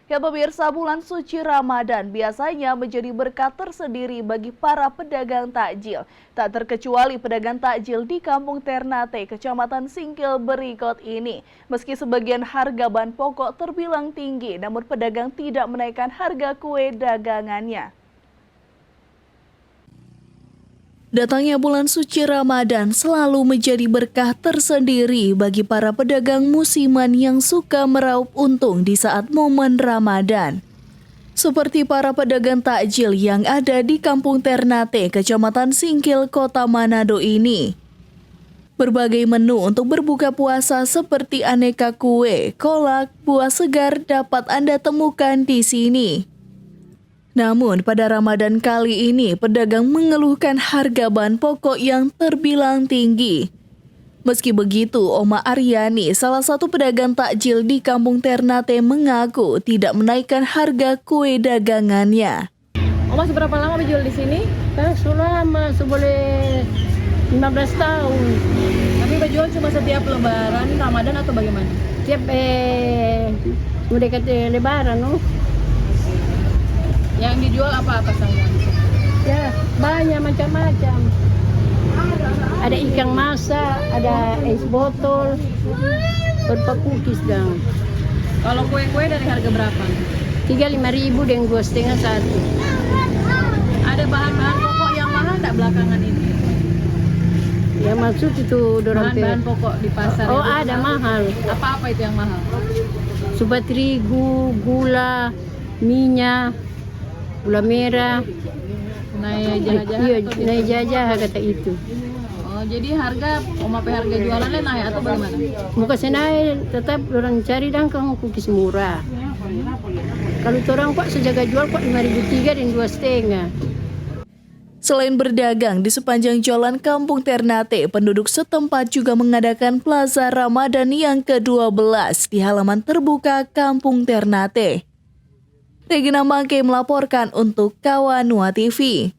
Ya pemirsa, bulan suci Ramadan biasanya menjadi berkat tersendiri bagi para pedagang takjil. Tak terkecuali pedagang takjil di Kampung Ternate, Kecamatan Singkil berikut ini. Meski sebagian harga bahan pokok terbilang tinggi, namun pedagang tidak menaikkan harga kue dagangannya. Datangnya bulan suci Ramadan selalu menjadi berkah tersendiri bagi para pedagang musiman yang suka meraup untung di saat momen Ramadan. Seperti para pedagang takjil yang ada di Kampung Ternate, Kecamatan Singkil, Kota Manado ini. Berbagai menu untuk berbuka puasa seperti aneka kue, kolak, buah segar dapat Anda temukan di sini. Namun pada Ramadan kali ini pedagang mengeluhkan harga bahan pokok yang terbilang tinggi. Meski begitu, Oma Aryani, salah satu pedagang takjil di Kampung Ternate, mengaku tidak menaikkan harga kue dagangannya. Oma seberapa lama berjual di sini? Selama seboleh 15 tahun. Tapi berjual cuma setiap lebaran Ramadan atau bagaimana? Tiap mendekati lebaran, no? Yang dijual apa saja? Ya, banyak macam-macam. Ada ikan masak, ada es botol, beberapa cookies dan. Kalau kue-kue dari harga berapa? 35.000 dan 2,5 satu. Ada bahan-bahan pokok yang mahal nggak belakangan ini? Ya maksud itu dorong Bahan-bahan pokok di pasar. Oh, ada mahal. Apa-apa itu yang mahal? Subat terigu, gula, minyak, gula merah. Naik jahat-jahat? Iya, Atau naik jajah kata itu. Oh, jadi harga harga jualannya naik atau bagaimana? Muka senai tetap orang cari dangkang kukis murah. Kalau orang kok sejaga jual kok 5.300 dan 2,5. Selain berdagang di sepanjang jalan Kampung Ternate, penduduk setempat juga mengadakan Plaza Ramadan yang ke-12 di halaman terbuka Kampung Ternate. Regina Mangke melaporkan untuk Kawanua TV.